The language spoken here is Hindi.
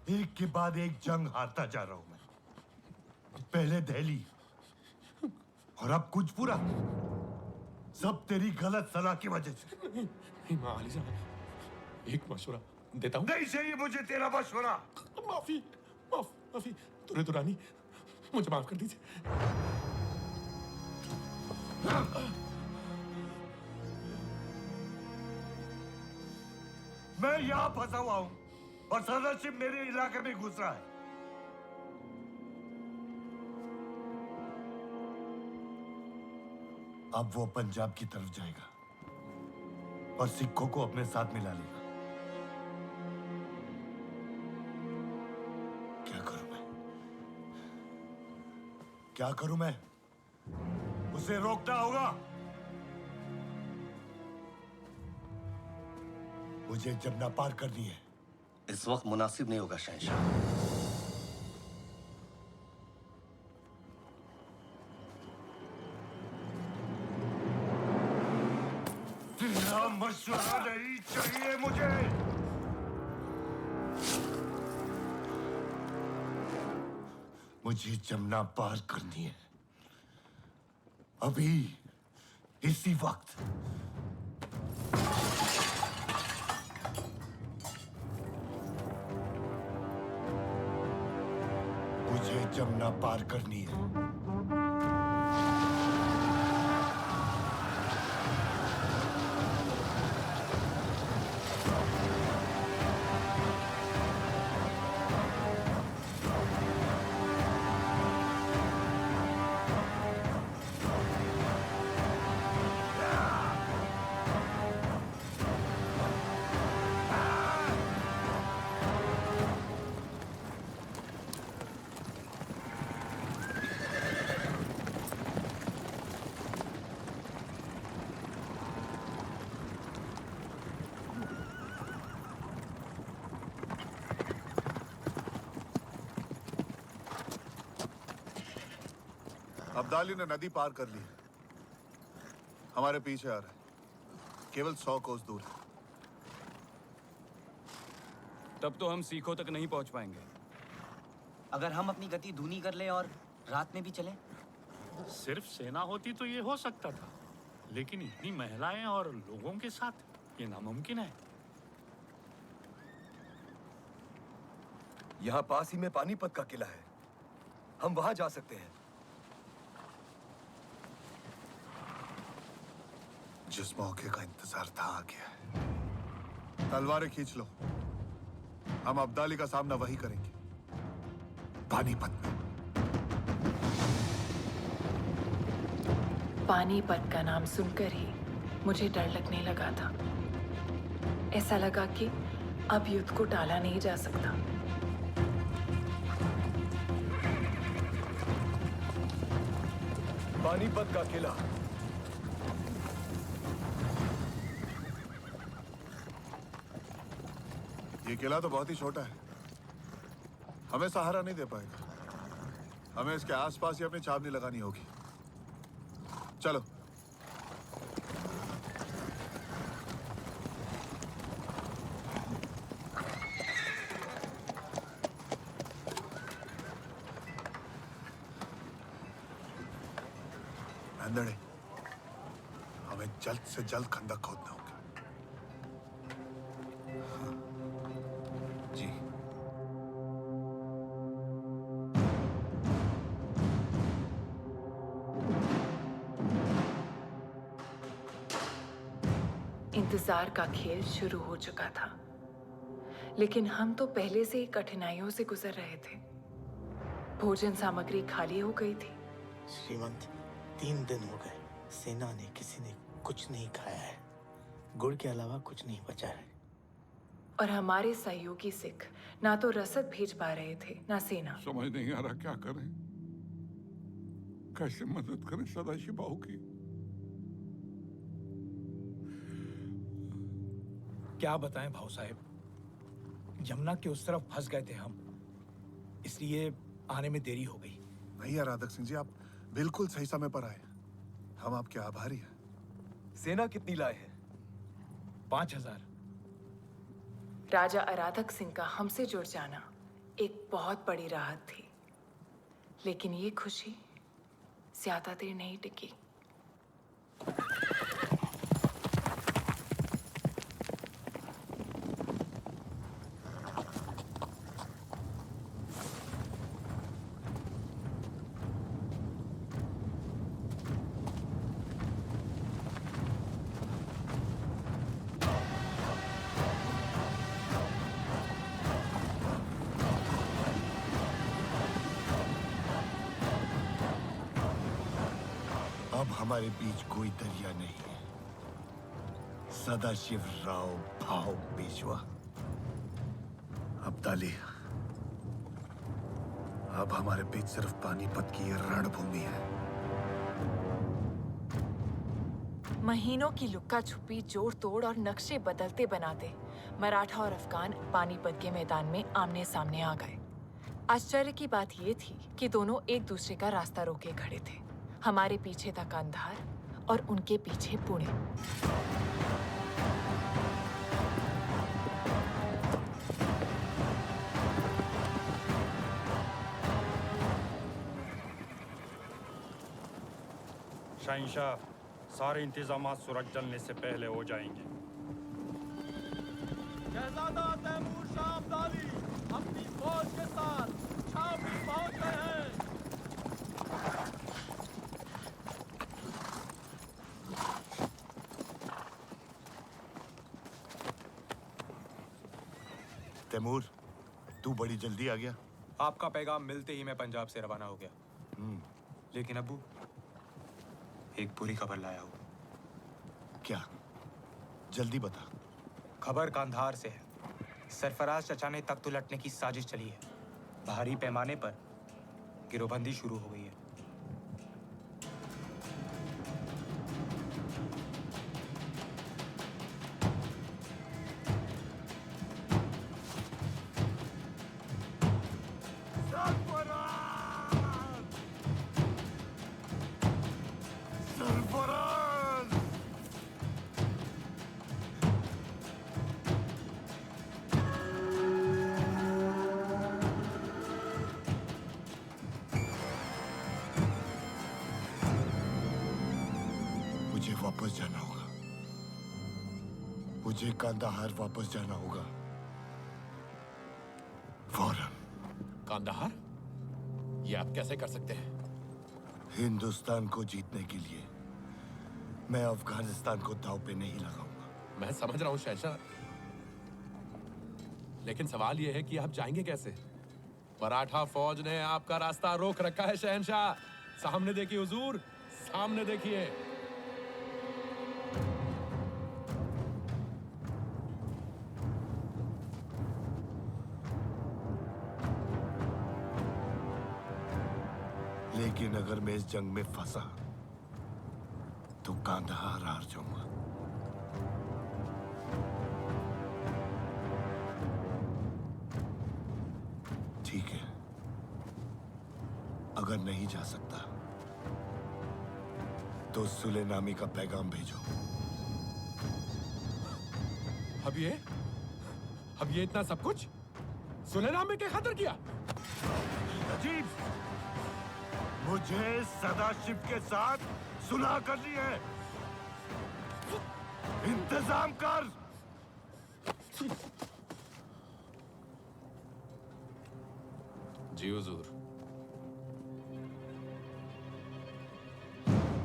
एक के बाद एक जंग हारता जा रहा हूं मैं। पहले दिल्ली और अब कुजपुरा। सब तेरी गलत सलाह की वजह से। अली साहब, एक मशवरा देता हूँ। नहीं चाहिए मुझे तेरा मशवरा। माफी माफी तुरे दुरानी, मुझे माफ कर दीजिए। मैं यहां फंसा हुआ हूं और सरदारशिप मेरे इलाके में घुस रहा है। अब वो पंजाब की तरफ जाएगा और सिखों को अपने साथ मिला लेगा। क्या करूं मैं? उसे रोकना होगा। मुझे जमुना पार करनी है। इस वक्त मुनासिब नहीं होगा शहंशाह। तेरा मशवरा नहीं चाहिए मुझे। मुझे जमुना पार करनी है, अभी, इसी वक्त। मुझे जमुना पार करनी है। अब्दाली ने नदी पार कर ली है। हमारे पीछे आ रहा है। केवल 100 कोस दूर है। तब तो हम सीखों तक नहीं पहुंच पाएंगे। अगर हम अपनी गति धीमी कर लें और रात में भी चलें? सिर्फ सेना होती तो ये हो सकता था, लेकिन इतनी महिलाएं और लोगों के साथ ये नामुमकिन है। यहाँ पास ही में पानीपत का किला है, हम वहां जा सकते हैं। जिस मौके का इंतजार था आ गया है। तलवारें खींच लो। हम अब्दाली का सामना वही करेंगे, पानीपत में। पानीपत का नाम सुनकर ही मुझे डर लगने लगा था। ऐसा लगा कि अब युद्ध को टाला नहीं जा सकता। पानीपत का किला। ये किला तो बहुत ही छोटा है, हमें सहारा नहीं दे पाएगा। हमें इसके आसपास ही अपनी छावनी लगानी होगी। चलो। अंधड़े, हमें जल्द से जल्द खंदक खोदना होगा। जी। इंतजार का खेल शुरू हो चुका था, लेकिन हम तो पहले से ही कठिनाइयों से गुजर रहे थे। भोजन सामग्री खाली हो गई थी। श्रीमंत, 3 दिन हो गए, सेना ने किसी ने कुछ नहीं खाया है। गुड़ के अलावा कुछ नहीं बचा है। और हमारे सहयोगी सिख ना तो रसद भेज पा रहे थे, ना सेना। समझ नहीं आ रहा क्या करें, कैसे मदद करें सदाशिव बाहू की। क्या बताएं भाऊ साहब, यमुना के उस तरफ फंस गए थे हम, इसलिए आने में देरी हो गई। नहीं आराधक सिंह जी, आप बिल्कुल सही समय पर आए। हम आपके आभारी हैं। सेना कितनी लाए हैं? 5000। राजा आराधक सिंह का हमसे जुड़ जाना एक बहुत बड़ी राहत थी, लेकिन ये खुशी ज्यादा देर नहीं टिकी। अब हमारे बीच कोई दरिया नहीं है। सदाशिव राव भाव पेशवा। अब्दाली, अब हमारे बीच सिर्फ पानीपत की ये रणभूमि है। महीनों की लुक्का छुपी, जोड़ तोड़ और नक्शे बदलते बनाते मराठा और अफगान पानीपत के मैदान में आमने सामने आ गए। आश्चर्य की बात यह थी कि दोनों एक दूसरे का रास्ता रोके खड़े थे। हमारे पीछे था कंधार और उनके पीछे पुणे। शहंशाह, सारे इंतजामात सूरज ढलने से पहले हो जाएंगे। शहजादा तैमूर शाह अब्दाली अपनी फौज के साथ छावनी पहुंच गए हैं। तैमूर, तू बड़ी जल्दी आ गया। आपका पैगाम मिलते ही मैं पंजाब से रवाना हो गया। लेकिन अब्बू, एक बुरी खबर लाया हूं। क्या? जल्दी बता। खबर कांधार से है। सरफराज चचा ने तख्त उलटने की साजिश चली है। भारी पैमाने पर गिरोहबंदी शुरू हो गई है। मुझे वापस जाना होगा। मुझे कांदाहार वापस जाना होगा, फौरन। कांदाहार? ये आप कैसे कर सकते हैं? हिंदुस्तान को जीतने के लिए मैं अफगानिस्तान को दांव पे नहीं लगाऊंगा। मैं समझ रहा हूँ शहंशाह, लेकिन सवाल यह है कि आप जाएंगे कैसे? मराठा फौज ने आपका रास्ता रोक रखा है शहंशाह। सामने देखिए हुजूर, सामने देखिए। लेकिन अगर मैं इस जंग में फंसा तो कांदाहार हार जाऊंगा। ठीक है, अगर नहीं जा सकता तो सुलेनामी का पैगाम भेजो। अब ये इतना सब कुछ सुलेनामी के खातिर किया? अजीब, मुझे सदाशिव के साथ सुलह करनी है। इंतजाम कर। जी हुजूर।